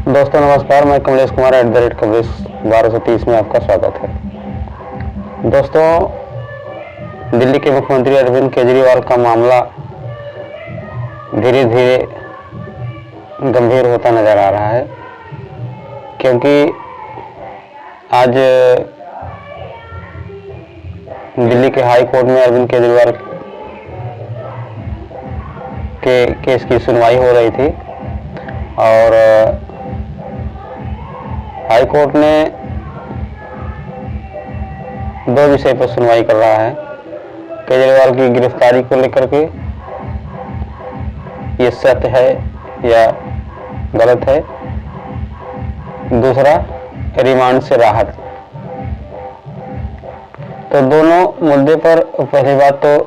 दोस्तों नमस्कार, मैं कमलेश कुमार @कमलेश 1230 में आपका स्वागत है। दोस्तों, दिल्ली के मुख्यमंत्री अरविंद केजरीवाल का मामला धीरे धीरे गंभीर होता नजर आ रहा है, क्योंकि आज दिल्ली के हाई कोर्ट में अरविंद केजरीवाल के केस की सुनवाई हो रही थी और हाई कोर्ट ने दो विषय पर सुनवाई कर रहा है। केजरीवाल की गिरफ्तारी को लेकर के ये सत्य है या गलत है, दूसरा रिमांड से राहत। तो दोनों मुद्दे पर पहली बात तो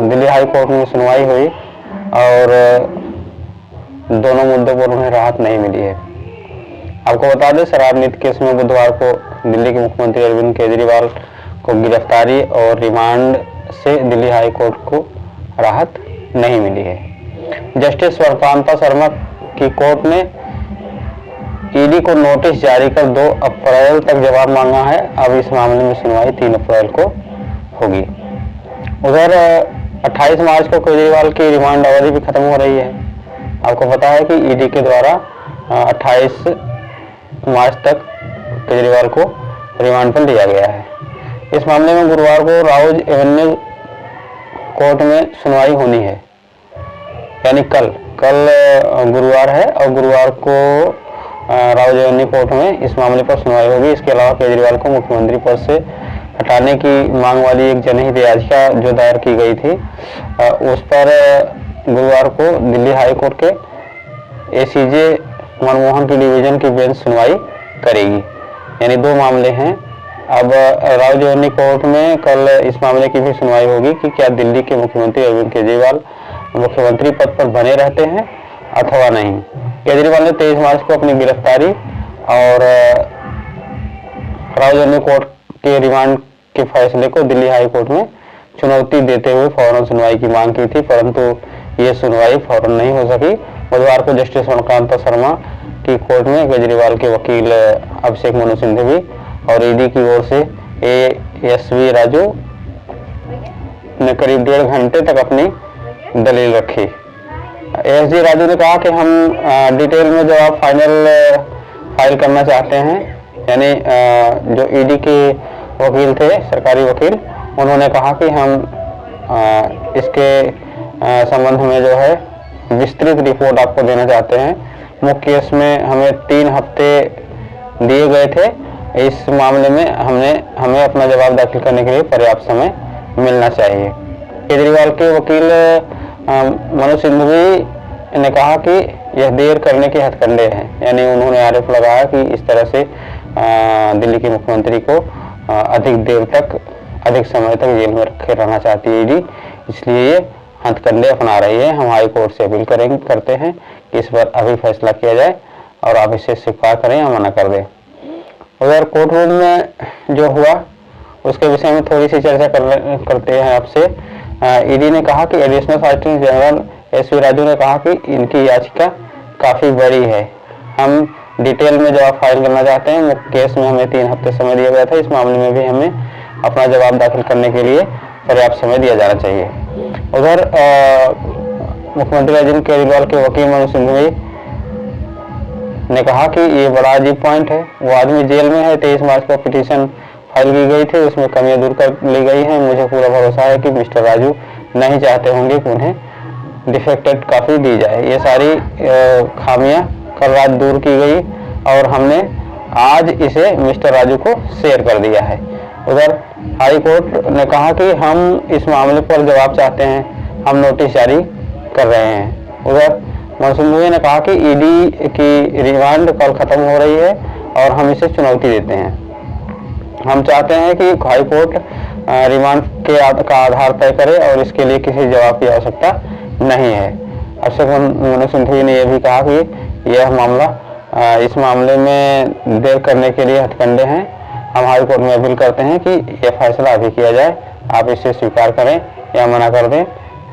दिल्ली हाई कोर्ट में सुनवाई हुई और दोनों मुद्दों पर उन्हें राहत नहीं मिली है। आपको बता दें, शराब नीति केस में बुधवार को दिल्ली के मुख्यमंत्री अरविंद केजरीवाल को गिरफ्तारी और रिमांड से दिल्ली हाई कोर्ट को राहत नहीं मिली है। जस्टिस स्वरकांता शर्मा की कोर्ट ने ईडी को नोटिस जारी कर 2 अप्रैल तक जवाब मांगा है। अब इस मामले में सुनवाई 3 अप्रैल को होगी। उधर 28 मार्च को केजरीवाल की रिमांड अवधि भी खत्म हो रही है। आपको पता है कि ईडी के द्वारा 28 मार्च तक केजरीवाल को रिमांड पर लिया गया है। इस मामले में गुरुवार को राउज एवेन्यू कोर्ट में सुनवाई होनी है, यानी कल गुरुवार है और गुरुवार को राउज एवेन्यू कोर्ट में इस मामले पर सुनवाई होगी। इसके अलावा केजरीवाल को मुख्यमंत्री पद से हटाने की मांग वाली एक जनहित याचिका जो दायर की गई थी, उस पर गुरुवार को दिल्ली हाई कोर्ट के एसीजे मनमोहन की डिवीजन की बेंच सुनवाई करेगी। यानी 2 मामले हैं। अब राउज एवेन्यू कोर्ट में कल इस मामले की भी सुनवाई होगी कि क्या दिल्ली के मुख्यमंत्री अरविंद केजरीवाल मुख्यमंत्री पद पर बने रहते हैं अथवा नहीं। केजरीवाल ने 23 मार्च को अपनी गिरफ्तारी और राउज एवेन्यू कोर्ट के रिमांड के फैसले को दिल्ली हाई कोर्ट में चुनौती देते हुए फौरन सुनवाई की मांग की थी, परंतु ये सुनवाई फौरन नहीं हो सकी। बुधवार को जस्टिस स्वरकांता शर्मा की कोर्ट में केजरीवाल के वकील अभिषेक मनु सिंघवी और ईडी की ओर से एएसवी राजू ने करीब 1.5 घंटे तक अपनी दलील रखी। एएसवी राजू ने कहा कि हम डिटेल में जवाब फाइल करना चाहते हैं। यानी जो ईडी के वकील थे, सरकारी वकील, उन्होंने कहा कि हम इसके संबंध में जो है विस्तृत रिपोर्ट आपको देना चाहते हैं। मुख्य केस में हमें 3 हफ्ते दिए गए थे। इस मामले में हमें अपना जवाब दाखिल करने के लिए पर्याप्त समय मिलना चाहिए। केजरीवाल के वकील मनु सिंघवी ने कहा कि यह देर करने के हथकंडे हैं। यानी उन्होंने आरोप लगाया कि इस तरह से दिल्ली के मुख्यमंत्री को अधिक समय तक जेल में रखे रहना चाहती है ईडी, इसलिए ये हथकंडे अपना रही है। हम हाई कोर्ट से अपील करते हैं कि इस पर अभी फैसला किया जाए और आप इसे स्वीकार करें या मना कर दें। उधर कोर्ट रूम में जो हुआ उसके विषय में थोड़ी सी चर्चा करते हैं आपसे। ईडी ने कहा कि additional solicitor general S V Raju ने कहा कि इनकी याचिका काफ़ी बड़ी है। हम डिटेल में जवाब फाइल करना चाहते हैं। केस में हमें 3 हफ्ते समय दिया गया था, इस मामले में भी हमें अपना जवाब दाखिल करने के लिए पर्याप्त समय दिया जाना चाहिए। उधर मुख्यमंत्री अरविंद केजरीवाल के वकील मनु सिंघवी ने कहा कि ये बड़ा अजीब पॉइंट है। वो आदमी जेल में है। 23 मार्च को पिटीशन फाइल की गई थी, उसमें कमियां दूर कर ली गई हैं। मुझे पूरा भरोसा है कि मिस्टर राजू नहीं चाहते होंगे कि उन्हें डिफेक्टेड कॉपी दी जाए। ये सारी खामियां कल रात दूर की गई और हमने आज इसे मिस्टर राजू को शेयर कर दिया है। उधर हाई कोर्ट ने कहा कि हम इस मामले पर जवाब चाहते हैं, हम नोटिस जारी कर रहे हैं। उधर मनु सिंघवी ने कहा कि ईडी की रिमांड कल खत्म हो रही है और हम इसे चुनौती देते हैं। हम चाहते हैं कि हाई कोर्ट रिमांड का आधार तय करे और इसके लिए किसी जवाब की आवश्यकता नहीं है। अभिषेक मनु सिंघवी ने यह भी कहा कि यह मामला इस मामले में देर करने के लिए हथकंडे हैं। हम हाई कोर्ट में अपील करते हैं कि यह फैसला अभी किया जाए। आप इसे स्वीकार करें या मना कर दें,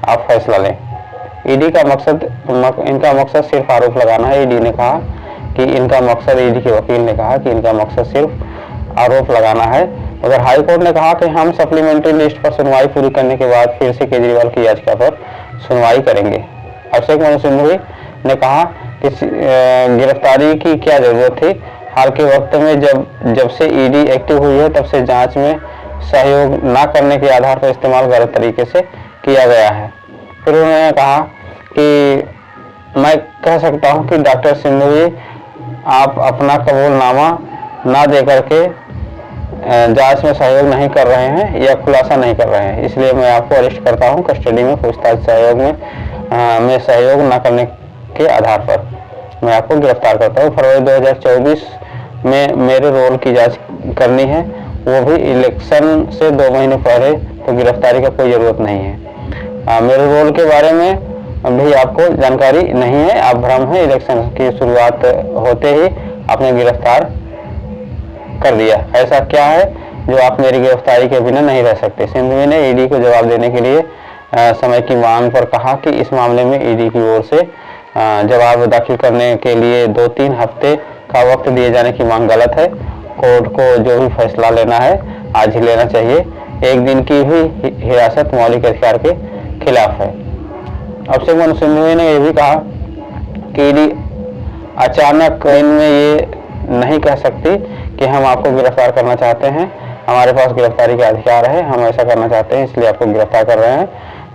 आप फैसला लें। ईडी का मकसद इनका मकसद सिर्फ आरोप लगाना है। ईडी ने कहा कि इनका मकसद, ईडी के वकील ने कहा कि इनका मकसद सिर्फ आरोप लगाना है। उधर हाई कोर्ट ने कहा कि हम सप्लीमेंट्री लिस्ट पर सुनवाई पूरी करने के बाद फिर से केजरीवाल की याचिका पर सुनवाई करेंगे। अभिषेक मनु सिंघवी ने कहा कि गिरफ्तारी की क्या जरूरत थी, हाल के वक्त में जब से ईडी एक्टिव हुई है तब से जांच में सहयोग न करने के आधार पर इस्तेमाल गलत तरीके से किया गया है। फिर उन्होंने कहा कि मैं कह सकता हूं कि डॉक्टर सिंघवी आप अपना कबूलनामा ना दे करके जांच में सहयोग नहीं कर रहे हैं या खुलासा नहीं कर रहे हैं, इसलिए मैं आपको अरेस्ट करता हूं कस्टडी में पूछताछ सहयोग में सहयोग न करने के आधार पर मैं आपको गिरफ्तार करता हूं। फरवरी 2024 में मेरे रोल की जांच करनी है, वो भी इलेक्शन से 2 महीने पहले, तो गिरफ्तारी का कोई जरूरत नहीं है। मेरे रोल के बारे में भी आपको जानकारी नहीं है, आप भ्रम है। इलेक्शन की शुरुआत होते ही आपने गिरफ्तार कर दिया। ऐसा क्या है जो आप मेरी गिरफ्तारी के बिना नहीं रह सकते। सिंघवी ने ईडी को जवाब देने के लिए समय की मांग पर कहा कि इस मामले में ईडी की ओर से जवाब दाखिल करने के लिए 2-3 हफ्ते का वक्त दिए जाने की मांग गलत है। कोर्ट को जो भी फैसला लेना है आज ही लेना चाहिए। एक दिन की भी हिरासत मौलिक अधिकार के खिलाफ है। अभिषेक मनु सिंघवी ने यह भी कहा कि ईडी अचानक इनमें ये नहीं कह सकती कि हम आपको गिरफ्तार करना चाहते हैं, हमारे पास गिरफ्तारी का अधिकार है, हम ऐसा करना चाहते हैं इसलिए आपको गिरफ्तार कर रहे हैं।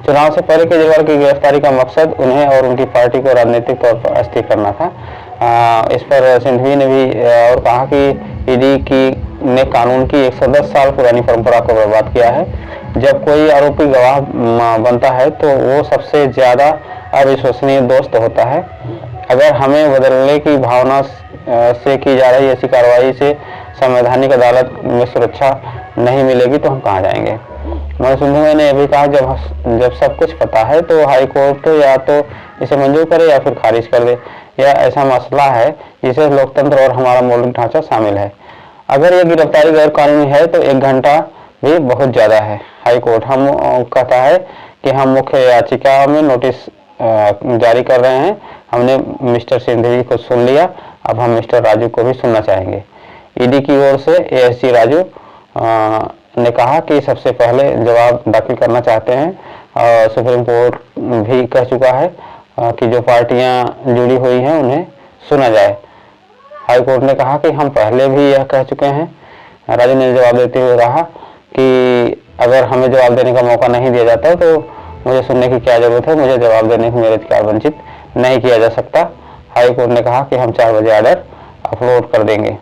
चुनाव से पहले केजरीवाल की गिरफ्तारी का मकसद उन्हें और उनकी पार्टी को राजनीतिक तौर पर अस्थिर करना था। इस पर सिंघवी ने भी और कहा कि ईडी ने कानून की 110 साल पुरानी परंपरा को बर्बाद किया है। जब कोई आरोपी गवाह बनता है तो वो सबसे ज्यादा अविश्वसनीय दोस्त होता है। अगर हमें बदलने की भावना से की जा रही ऐसी कार्रवाई से संवैधानिक अदालत में सुरक्षा नहीं मिलेगी तो हम कहाँ जाएंगे। मनु सिंघवी ने भी कहा जब सब कुछ पता है तो हाई कोर्ट या तो इसे मंजूर करे या फिर खारिज कर दे। यह ऐसा मसला है जिसे लोकतंत्र और हमारा मौलिक ढांचा शामिल है। अगर यह गिरफ्तारी गैर कानूनी है तो 1 घंटा भी बहुत ज्यादा है। हाई कोर्ट हम कहता है कि हम मुख्य याचिका में नोटिस जारी कर रहे हैं। हमने मिस्टर सिंघवी को सुन लिया, अब हम मिस्टर राजू को भी सुनना चाहेंगे। ईडी की ओर से एएससी राजू ने कहा कि सबसे पहले जवाब दाखिल करना चाहते हैं और सुप्रीम कोर्ट भी कह चुका है कि जो पार्टियां जुड़ी हुई हैं उन्हें सुना जाए। हाई कोर्ट ने कहा कि हम पहले भी यह कह चुके हैं। राजू ने जवाब देते हुए कहा कि अगर हमें जवाब देने का मौका नहीं दिया जाता तो मुझे सुनने की क्या जरूरत है, मुझे जवाब देने से मेरे अधिकार वंचित नहीं किया जा सकता। हाई कोर्ट ने कहा कि हम 4 बजे ऑर्डर अपलोड कर देंगे।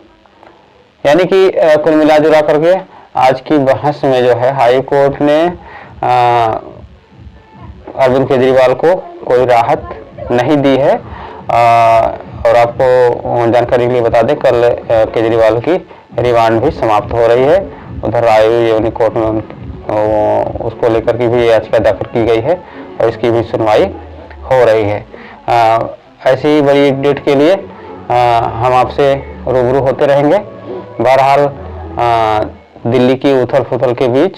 यानी कि कुल मिला जुला करके आज की बहस में जो है हाई कोर्ट ने अरविंद केजरीवाल को कोई राहत नहीं दी है। और आपको जानकारी के लिए बता दें कल केजरीवाल की रिमांड भी समाप्त हो रही है। उधर रायबरेली कोर्ट में उसको लेकर के भी याचिका दाखिल की गई है और इसकी भी सुनवाई हो रही है। ऐसी बड़ी अपडेट के लिए हम आपसे रूबरू होते रहेंगे। बहरहाल दिल्ली की उथल पुथल के बीच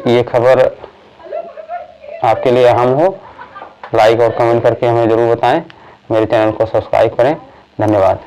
ये खबर आपके लिए अहम हो। लाइक और कमेंट करके हमें जरूर बताएं। मेरे चैनल को सब्सक्राइब करें। धन्यवाद।